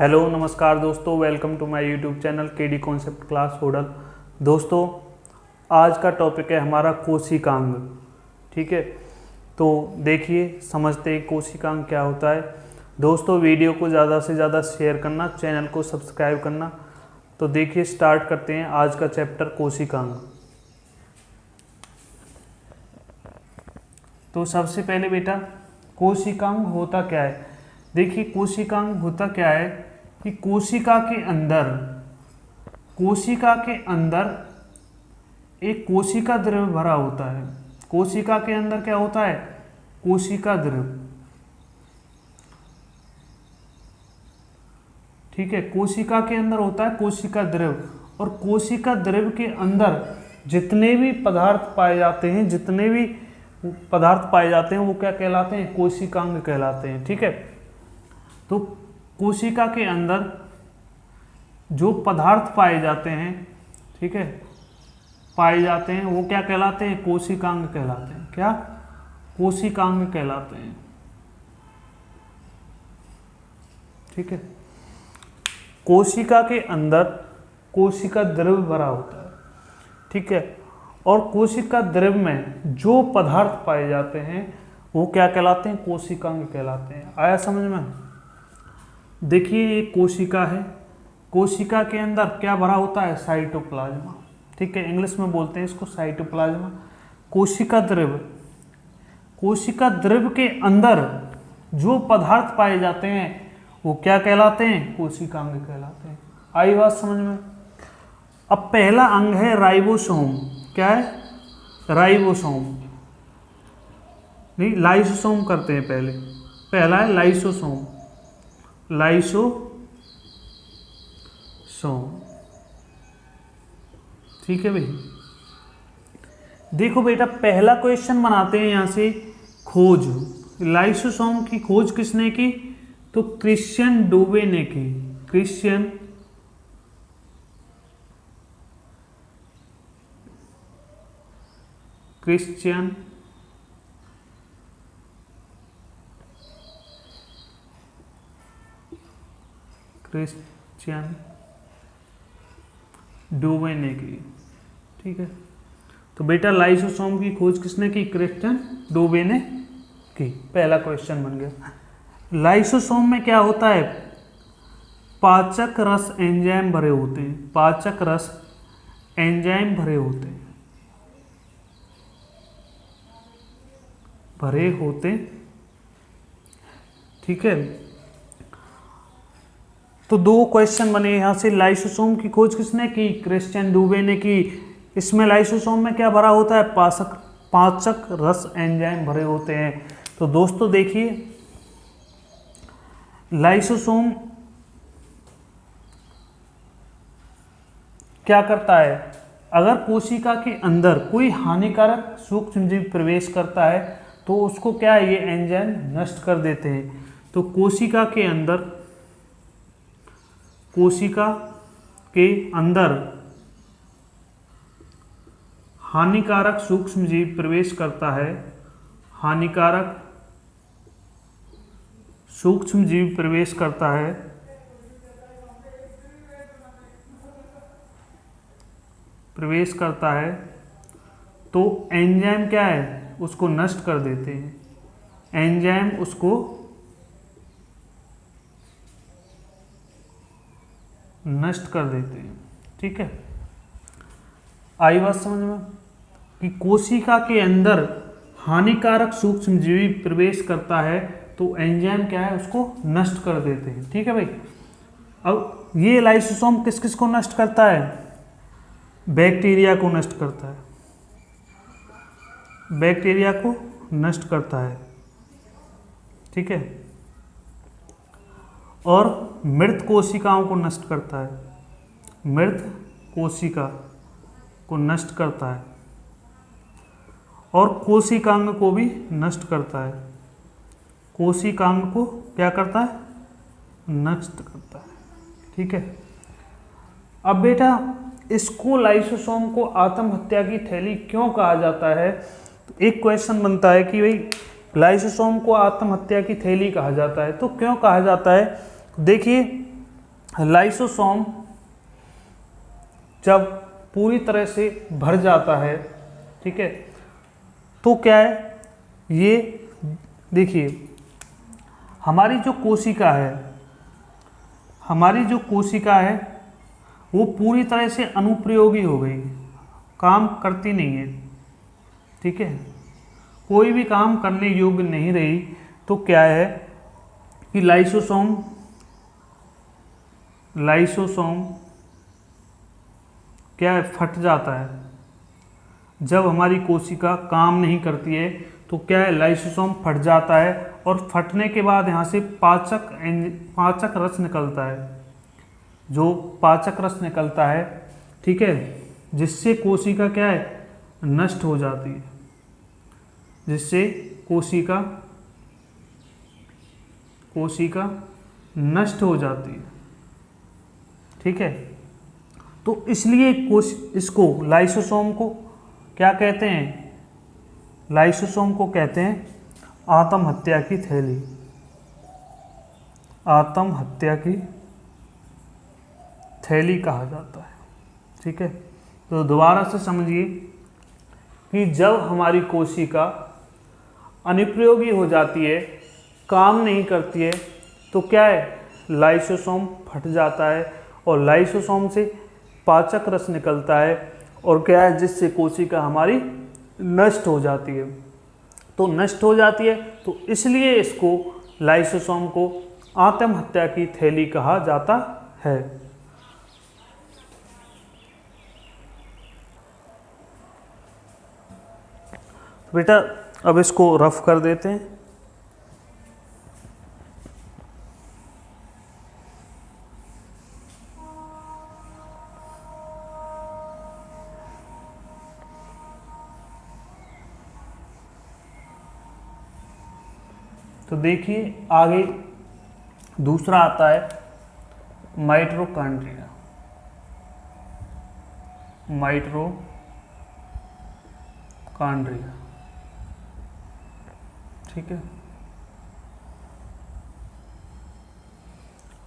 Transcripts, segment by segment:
Hello नमस्कार दोस्तों, welcome to my YouTube channel KD concept class Hodal. दोस्तों आज का टॉपिक है हमारा कोशिकांग। ठीक है, तो देखिए समझते हैं कोशिकांग क्या होता है। दोस्तों वीडियो को ज़्यादा से ज़्यादा शेयर करना, चैनल को सब्सक्राइब करना। तो देखिए स्टार्ट करते हैं आज का चैप्टर कोशिकांग। तो सबसे पहले बेटा कोशिकांग होता क्या है। देखिए कोशिकांग होता क्या है कि कोशिका के अंदर एक कोशिका द्रव्य भरा होता है। कोशिका के अंदर क्या होता है? कोशिका द्रव्य। ठीक है, कोशिका के अंदर होता है कोशिका द्रव्य, और कोशिका द्रव्य के अंदर जितने भी पदार्थ पाए जाते हैं वो क्या कहलाते हैं? कोशिकांग कहलाते हैं। ठीक है, तो कोशिका के अंदर जो पदार्थ पाए जाते हैं, ठीक है, वो क्या कहलाते हैं? कोशिकांग कहलाते हैं। क्या? कोशिकांग कहलाते हैं। ठीक है, कोशिका के अंदर कोशिका द्रव्य भरा होता है। ठीक है, और कोशिका द्रव्य में जो पदार्थ पाए जाते हैं वो क्या कहलाते हैं? कोशिकांग कहलाते हैं। आया समझ में? देखिए ये कोशिका है, कोशिका के अंदर क्या भरा होता है? साइटोप्लाज्मा। ठीक है, इंग्लिश में बोलते हैं इसको साइटोप्लाज्मा। कोशिका द्रव्य के अंदर जो पदार्थ पाए जाते हैं वो क्या कहलाते हैं? कोशिकांग कहलाते हैं। आई बात समझ में? अब पहला अंग है राइबोसोम। क्या है? राइबोसोम नहीं, लाइसोसोम करते हैं पहले। पहला है लाइसोसोम। ठीक है भाई, देखो बेटा पहला क्वेश्चन बनाते हैं यहां से। खोज लाइसोसोम की खोज किसने की? तो क्रिश्चियन डूबे ने की। क्रिश्चियन डूबे ने की। ठीक है, तो बेटा लाइसोसोम की खोज किसने की? क्रिश्चियन डूबे ने की। पहला क्वेश्चन बन गया। लाइसोसोम में क्या होता है? पाचक रस एंजाइम भरे होते हैं। पाचक रस एंजाइम भरे होते। ठीक है, तो दो क्वेश्चन बने यहां से। लाइसोसोम की खोज किसने की? क्रिश्चियन डूबे ने की। इसमें लाइसोसोम में क्या भरा होता है? पाचक रस एंजाइम भरे होते हैं। तो दोस्तों देखिए लाइसोसोम क्या करता है? अगर कोशिका के अंदर कोई हानिकारक सूक्ष्मजीव प्रवेश करता है तो उसको क्या है? ये एंजाइम नष्ट कर देते हैं। तो कोशिका के अंदर हानिकारक सूक्ष्मजीव प्रवेश करता है। हानिकारक सूक्ष्मजीव प्रवेश करता है तो एंजाइम क्या है? उसको नष्ट कर देते हैं। एंजाइम उसको नष्ट कर देते हैं। ठीक है, आई बात समझ में कि कोशिका के अंदर हानिकारक सूक्ष्मजीवी प्रवेश करता है तो एंजाइम क्या है? उसको नष्ट कर देते हैं। ठीक है भाई, अब ये लाइसोसोम किस किस को नष्ट करता है? बैक्टीरिया को नष्ट करता है। बैक्टीरिया को नष्ट करता है। ठीक है, और मृत कोशिकाओं को नष्ट करता है। मृत कोशिका को नष्ट करता है और कोशिकांग को भी नष्ट करता है। कोशिकांग को क्या करता है? नष्ट करता है। ठीक है, अब बेटा इसको लाइसोसोम को आत्महत्या की थैली क्यों कहा जाता है? तो एक क्वेश्चन बनता है कि भाई लाइसोसोम को आत्महत्या की थैली कहा जाता है तो क्यों कहा जाता है? देखिए लाइसोसोम जब पूरी तरह से भर जाता है, ठीक है, तो क्या है, ये देखिए हमारी जो कोशिका है, हमारी जो कोशिका है वो पूरी तरह से अनुप्रयोगी हो गई, काम करती नहीं है, ठीक है, कोई भी काम करने योग्य नहीं रही। तो क्या है कि लाइसोसोम क्या है, फट जाता है। जब हमारी कोशिका काम नहीं करती है तो क्या है, लाइसोसोम फट जाता है, और फटने के बाद यहाँ से पाचक रस निकलता है, जो पाचक रस निकलता है, ठीक है, जिससे कोशिका क्या है, नष्ट हो जाती है, जिससे कोशिका नष्ट हो जाती है, ठीक है। तो इसलिए इसको लाइसोसोम को क्या कहते हैं, लाइसोसोम को कहते हैं आत्महत्या की थैली, आत्महत्या की थैली कहा जाता है, ठीक है। तो दोबारा से समझिए कि जब हमारी कोशिका अनुपयोगी हो जाती है, काम नहीं करती है, तो क्या है, लाइसोसोम फट जाता है और लाइसोसोम से पाचक रस निकलता है, और क्या है, जिससे कोशिका हमारी नष्ट हो जाती है। तो नष्ट हो जाती है, तो इसलिए इसको लाइसोसोम को आत्महत्या की थैली कहा जाता है। बेटा अब इसको रफ कर देते हैं। तो देखिए आगे दूसरा आता है माइटोकॉन्ड्रिया। माइटोकॉन्ड्रिया, ठीक है।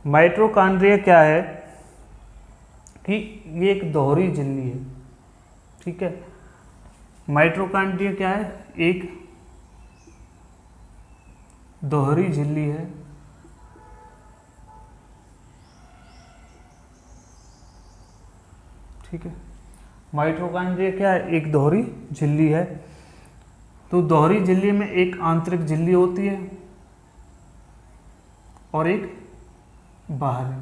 माइटोकॉन्ड्रिया क्या है कि ये एक दोहरी झिल्ली है, ठीक है। माइटोकॉन्ड्रिया क्या है, एक दोहरी झिल्ली है, ठीक है। माइटोकॉन्ड्रिया क्या है, एक दोहरी झिल्ली है। तो दोहरी झिल्ली में एक आंतरिक झिल्ली होती है और एक बाहरी,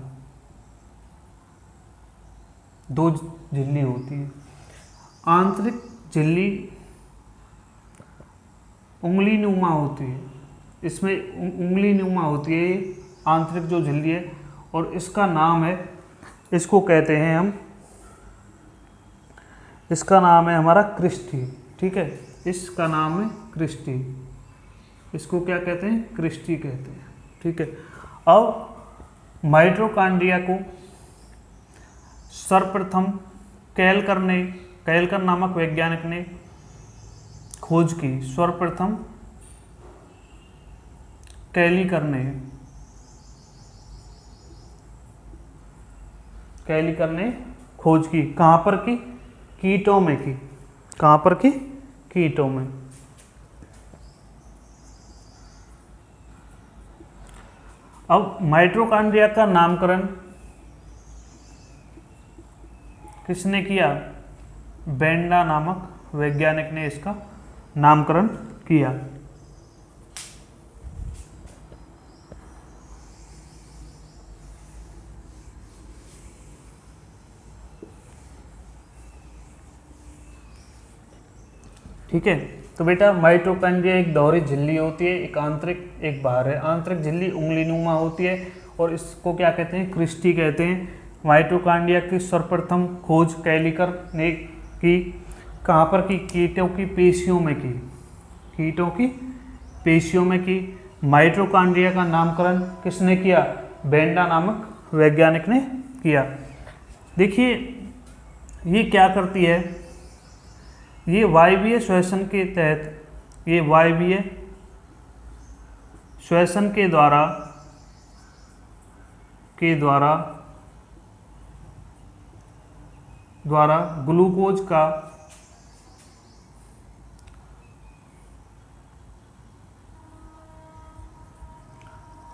दो झिल्ली होती है। आंतरिक झिल्ली उंगली नुमा होती है, इसमें उंगली नुमा होती है आंतरिक जो झिल्ली है, और इसका नाम है, इसको कहते हैं हम, इसका नाम है हमारा क्रिस्टी, ठीक है। इसका नाम है क्रिस्टी, इसको क्या कहते हैं, क्रिस्टी कहते हैं, ठीक है। अब माइटोकॉन्ड्रिया को सर्वप्रथम केलकर नामक वैज्ञानिक ने खोज की। सर्वप्रथम केलकर ने खोज की। कहाँ पर की, कीटों में की। कहाँ पर की, कीटों में। अब माइटोकॉन्ड्रिया का नामकरण किसने किया, बेंडा नामक वैज्ञानिक ने इसका नामकरण किया। ठीक है। तो बेटा माइटोकॉन्ड्रिया एक दोहरी झिल्ली होती है, एक आंतरिक एक बाहर है। आंतरिक झिल्ली उंगली नुमा होती है और इसको क्या कहते हैं, क्रिस्टी कहते हैं। माइटोकॉन्ड्रिया की सर्वप्रथम खोज केलकर ने की। कहाँ पर की, कीटों की पेशियों में की। कीटों की पेशियों में की। माइटोकॉन्ड्रिया का नामकरण किसने किया, बेंडा नामक वैज्ञानिक ने किया। देखिए ये क्या करती है, ये वायवीय श्वसन के तहत, ये वायवीय श्वसन के द्वारा द्वारा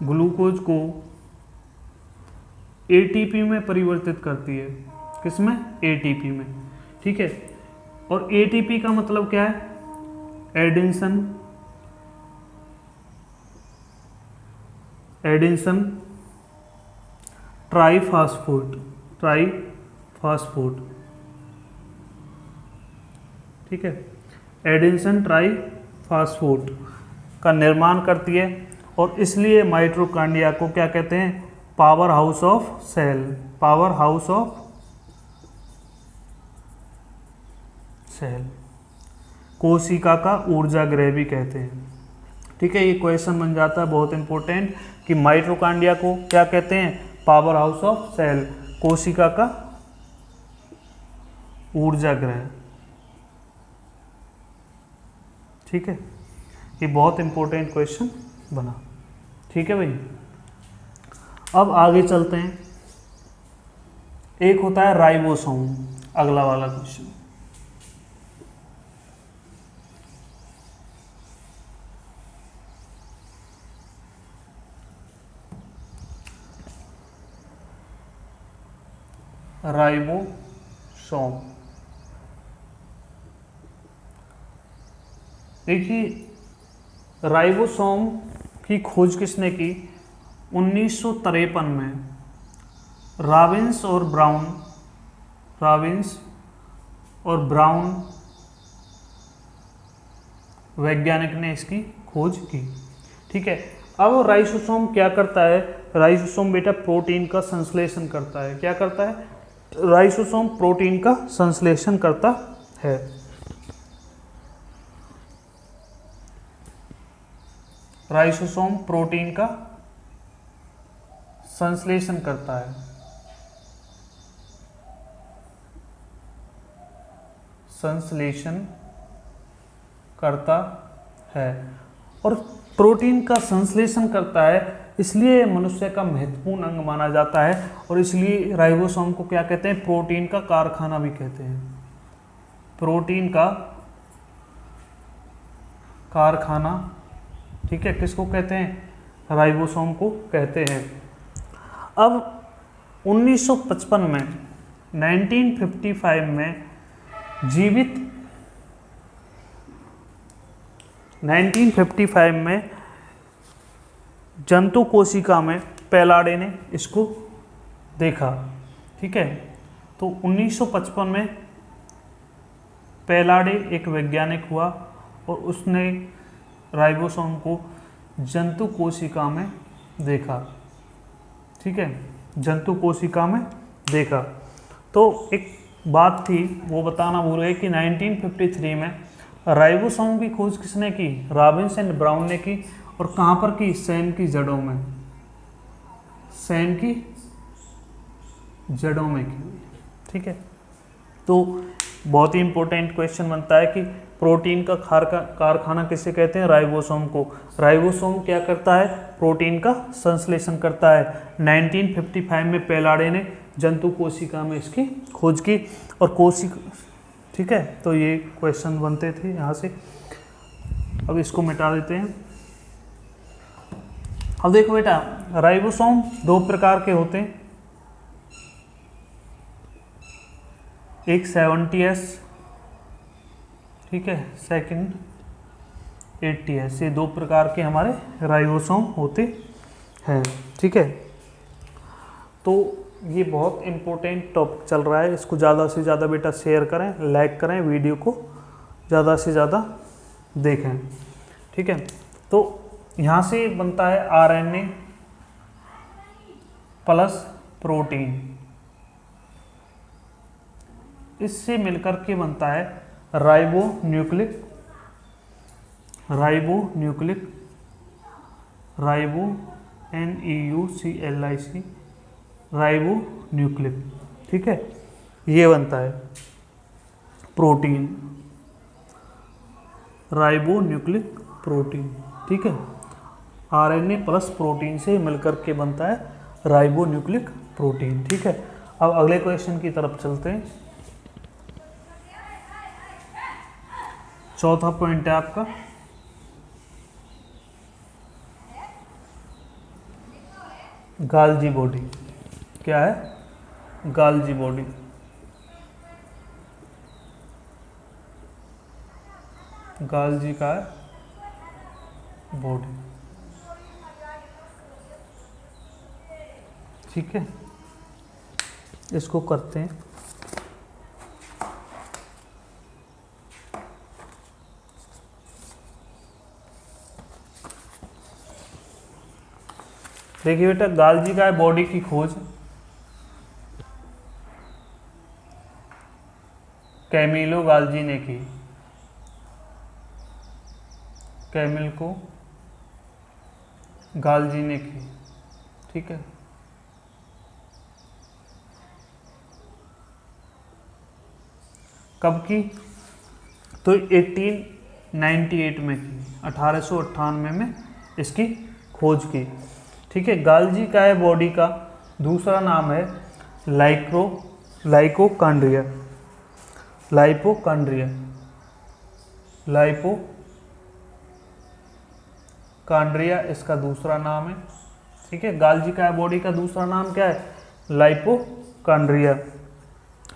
ग्लूकोज को एटीपी में परिवर्तित करती है। किसमें? एटीपी में। ठीक है, और एटीपी का मतलब क्या है? एडिशन ट्राईफास्फोट। ठीक है, एडिशन ट्राईफास्फोट का निर्माण करती है, और इसलिए माइटोकॉन्ड्रिया को क्या कहते हैं? Power house of cell. कोशिका का ऊर्जा गृह भी कहते हैं। ठीक है, ये क्वेश्चन बन जाता है बहुत इंपॉर्टेंट कि माइटोकॉन्ड्रिया को क्या कहते हैं? पावर हाउस ऑफ सेल, कोशिका का ऊर्जा गृह। ठीक है, ये बहुत इंपॉर्टेंट क्वेश्चन बना। ठीक है भाई, अब आगे चलते हैं। एक होता है राइबोसोम, अगला वाला क्वेश्चन। राइबोसोम, देखिए राइबोसोम की खोज किसने की? 1953 में रॉबिन्स और ब्राउन वैज्ञानिक ने इसकी खोज की। ठीक है, अब राइबोसोम क्या करता है? राइबोसोम बेटा प्रोटीन का संश्लेषण करता है। क्या करता है? राइबोसोम प्रोटीन का संश्लेषण करता है। राइबोसोम प्रोटीन का संश्लेषण करता है। और प्रोटीन का संश्लेषण करता है, इसलिए मनुष्य का महत्वपूर्ण अंग माना जाता है, और इसलिए राइबोसोम को क्या कहते हैं? प्रोटीन का कारखाना भी कहते हैं। प्रोटीन का कारखाना। ठीक है, किसको कहते हैं? राइबोसोम को कहते हैं। अब 1955 में 1955 में जीवित 1955 में जंतु कोशिका में पैलाडे ने इसको देखा। ठीक है, तो 1955 में पैलाडे एक वैज्ञानिक हुआ और उसने राइबोसोम को जंतु कोशिका में देखा। ठीक है, जंतु कोशिका में देखा। तो एक बात थी वो बताना भूल गए कि 1953 में राइबोसोम की खोज किसने की? रॉबिन्स एंड ब्राउन ने की। और कहाँ पर की? सैन की जड़ों में। सैन की जड़ों में की। ठीक है, तो बहुत ही इंपॉर्टेंट क्वेश्चन बनता है कि प्रोटीन का कारखाना किसे कहते हैं? राइबोसोम को। राइबोसोम क्या करता है? प्रोटीन का संश्लेषण करता है। 1955 में पैलाडे ने जंतु कोशिका में इसकी खोज की और कोशिका। ठीक है, तो ये क्वेश्चन बनते थे यहाँ से। अब इसको मिटा देते हैं। अब देखो बेटा, राइबोसोम दो प्रकार के होते हैं, एक 70S, ठीक है, सेकंड 80S। ये दो प्रकार के हमारे राइबोसोम होते हैं। ठीक है, तो ये बहुत इम्पोर्टेंट टॉपिक चल रहा है, इसको ज़्यादा से ज़्यादा बेटा शेयर करें, लाइक करें, वीडियो को ज़्यादा से ज़्यादा देखें। ठीक है, तो यहाँ से बनता है RNA प्लस प्रोटीन, इससे मिलकर के बनता है राइबोन्यूक्लिक NEUCLIC राइबोन्यूक्लिक। ठीक है, ये बनता है प्रोटीन, राइबोन्यूक्लिक प्रोटीन। ठीक है, RNA प्लस प्रोटीन से मिलकर के बनता है राइबोन्यूक्लिक प्रोटीन। ठीक है, अब अगले क्वेश्चन की तरफ चलते हैं। चौथा पॉइंट है आपका गाल्जी बॉडी। क्या है? गाल्जी बॉडी। गाल्जी का है बॉडी। ठीक है, इसको करते हैं। देखिए बेटा, गाल्जी का है बॉडी की खोज कैमिलो गाल्जी ने की। कैमिल को गाल्जी ने की। ठीक है, कब की? तो 1898 में की, 1898 में इसकी खोज की। ठीक है, गाल्जी का है बॉडी का दूसरा नाम है लाइकोकांड्रिया। लाइपोकांड्रिया इसका दूसरा नाम है। ठीक है, गाल्जी का है बॉडी का दूसरा नाम क्या है? लाइपोकांड्रिया।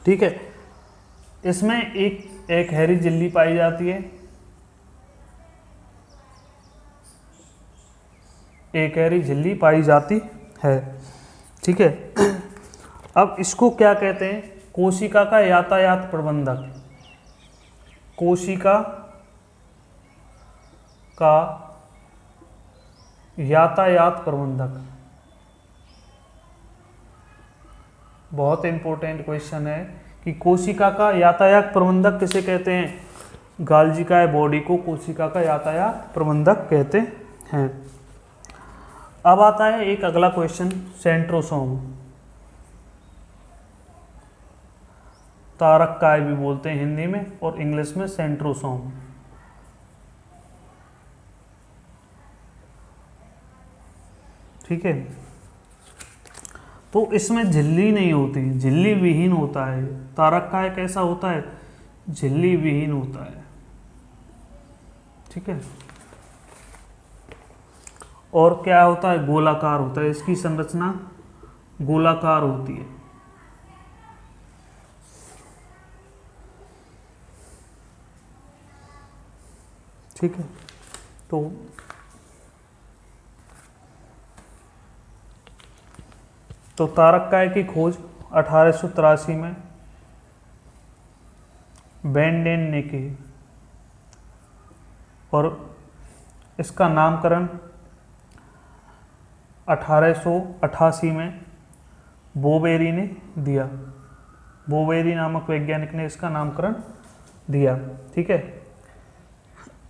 ठीक है, इसमें एक हैरी झिल्ली पाई जाती है। एक हैरी झिल्ली पाई जाती है। ठीक है, अब इसको क्या कहते हैं? कोशिका का यातायात प्रबंधक। कोशिका का यातायात प्रबंधक। बहुत इंपॉर्टेंट क्वेश्चन है कि कोशिका का यातायात प्रबंधक किसे कहते हैं? गाल्जी का है बॉडी को कोशिका का यातायात प्रबंधक कहते हैं। अब आता है एक अगला क्वेश्चन, सेंट्रोसोम। तारक काय भी बोलते हैं हिंदी में और इंग्लिश में सेंट्रोसोम। ठीक है, तो इसमें झिल्ली नहीं होती, झिल्ली विहीन होता है। तारक काय कैसा होता है? झिल्ली विहीन होता है। ठीक है, और क्या होता है? गोलाकार होता है। इसकी संरचना गोलाकार होती है। ठीक है, तो तारक काय की खोज 1883 में बेंडेन ने की और इसका नामकरण 1888 में बोवेरी ने दिया। बोवेरी नामक वैज्ञानिक ने इसका नामकरण दिया। ठीक है,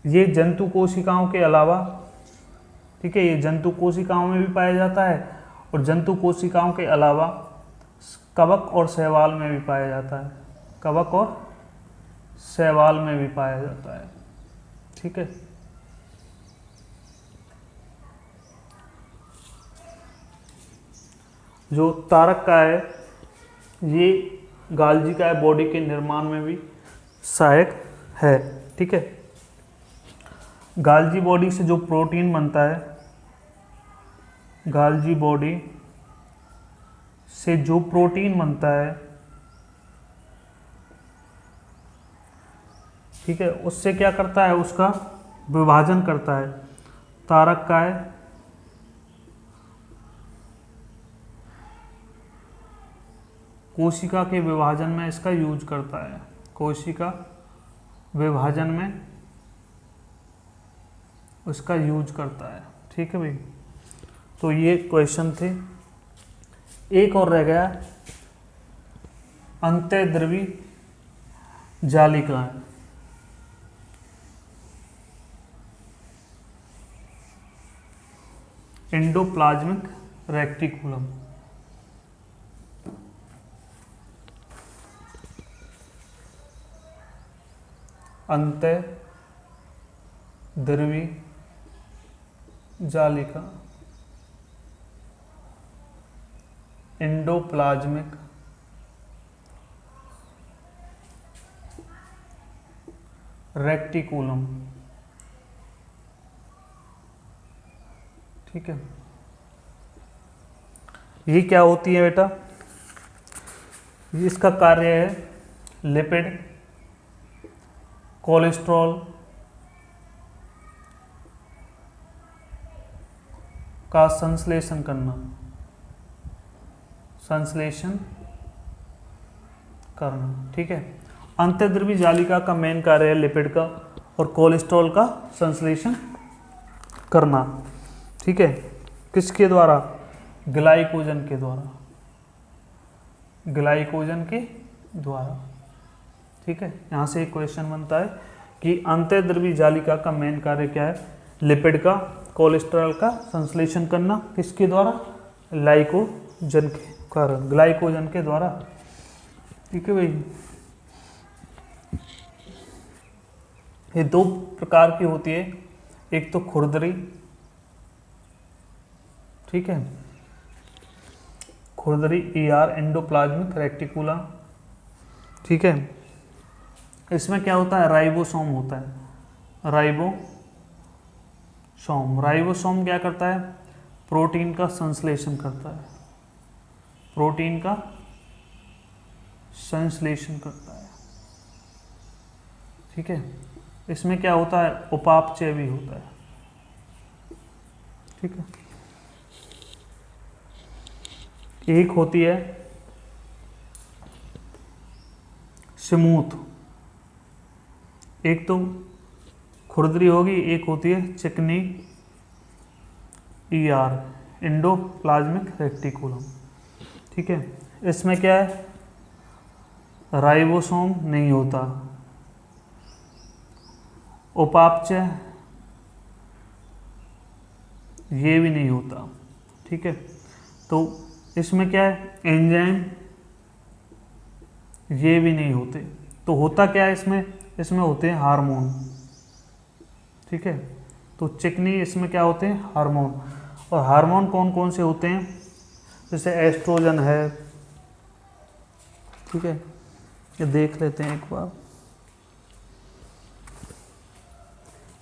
ये जंतु कोशिकाओं के अलावा, ठीक है, ये जंतु कोशिकाओं में भी पाया जाता है और जंतु कोशिकाओं के अलावा कवक और शैवाल में भी पाया जाता है। कवक और शैवाल में भी पाया जाता है। ठीक है, जो तारक का है ये गाल्जी का है बॉडी के निर्माण में भी सहायक है। ठीक है, गाल्जी बॉडी से जो प्रोटीन बनता है, गाल्जी बॉडी से जो प्रोटीन बनता है, ठीक है, उससे क्या करता है? उसका विभाजन करता है। तारक का है कोशिका के विभाजन में इसका यूज करता है। कोशिका विभाजन में उसका यूज करता है। ठीक है भाई, तो ये क्वेश्चन थे। एक और रह गया, अंतःद्रवी जालिकाएं। Endoplasmic reticulum. अंतःद्रवी जालिका, एंडोप्लाज्मिक रेक्टिकुलम। ठीक है, ये क्या होती है बेटा, इसका कार्य है लिपिड, कोलेस्ट्रॉल का संश्लेषण करना, संश्लेषण करना। ठीक है, अंतर्द्रव्यी जालिका का मेन कार्य है लिपिड का और कोलेस्ट्रॉल का संश्लेषण करना। ठीक है, किसके द्वारा, ग्लाइकोजन के द्वारा, ग्लाइकोजन के द्वारा। ठीक है, यहाँ से एक क्वेश्चन बनता है कि अंतर्द्रव्यी जालिका का मेन कार्य क्या है, लिपिड का, कोलेस्ट्रॉल का संश्लेषण करना, किसके द्वारा, ग्लाइकोजन के कारण, ग्लाइकोजन के द्वारा। ठीक है भाई, ये दो प्रकार की होती है, एक तो खुरदरी, ठीक है, खुरदरी ER एंडोप्लाज्मिक रेक्टिकुलम। ठीक है, इसमें क्या होता है, राइबोसोम होता है, राइबोसोम। राइबोसोम क्या करता है, प्रोटीन का संश्लेषण करता है, प्रोटीन का संश्लेषण करता है। ठीक है, इसमें क्या होता है, उपापचय भी होता है। ठीक है, एक होती है स्मूथ, एक तो खुरदरी होगी, एक होती है चिकनी ER एंडोप्लाज्मिक रेक्टिकुलम। ठीक है, इसमें क्या है, राइबोसोम नहीं होता, उपापचय ये भी नहीं होता। ठीक है, तो इसमें क्या है, एंजाइम ये भी नहीं होते। तो होता क्या है इसमें, इसमें होते हैं हार्मोन। ठीक है, तो चिकनी इसमें क्या होते हैं, हार्मोन। और हार्मोन कौन कौन से होते हैं, जैसे एस्ट्रोजन है। ठीक है, ये देख लेते हैं एक बार,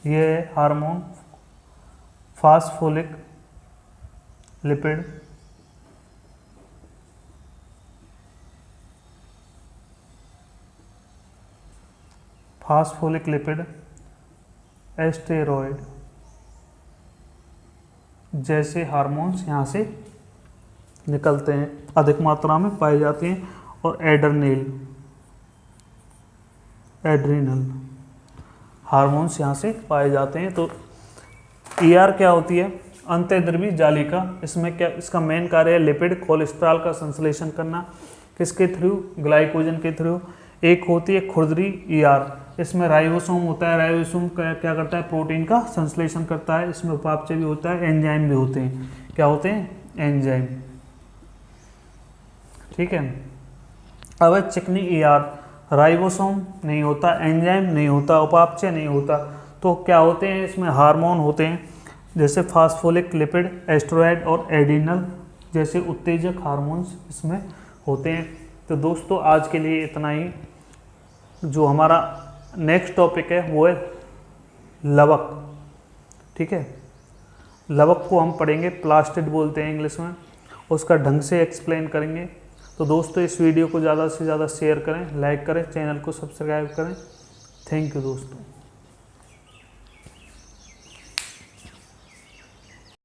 ये है हार्मोन फास्फोलिक लिपिड, फास्फोलिक लिपिड, एस्टेरॉयड जैसे हार्मोन्स यहाँ से निकलते हैं, अधिक मात्रा में पाए जाते हैं। और एड्रिनल हार्मोन्स यहाँ से पाए जाते हैं। तो ER क्या होती है, अंतर्द्रव्यी जालिका। इसमें क्या, इसका मेन कार्य है लिपिड, कोलेस्ट्रॉल का संश्लेषण करना, किसके थ्रू, ग्लाइकोजन के थ्रू। एक होती है खुरदरी ER, इसमें राइबोसोम होता है, राइबोसोम क्या करता है, प्रोटीन का संश्लेषण करता है। इसमें उपापचय भी होता है, एंजाइम भी होते हैं। क्या होते हैं, एंजाइम। ठीक है, अब चिकनी ER, राइबोसोम नहीं होता, एंजाइम नहीं होता, उपापचय नहीं होता, तो क्या होते हैं, इसमें हार्मोन होते हैं, जैसे फास्फोलिक लिपिड, एस्टेरॉयड और एड्रिनल जैसे उत्तेजक हार्मोन्स इसमें होते हैं। तो दोस्तों आज के लिए इतना ही। जो हमारा नेक्स्ट टॉपिक है वो है लवक। ठीक है, लवक को हम पढ़ेंगे, प्लास्टिड बोलते हैं इंग्लिश में, उसका ढंग से एक्सप्लेन करेंगे। तो दोस्तों इस वीडियो को ज़्यादा से ज़्यादा शेयर करें, लाइक करें, चैनल को सब्सक्राइब करें। थैंक यू दोस्तों।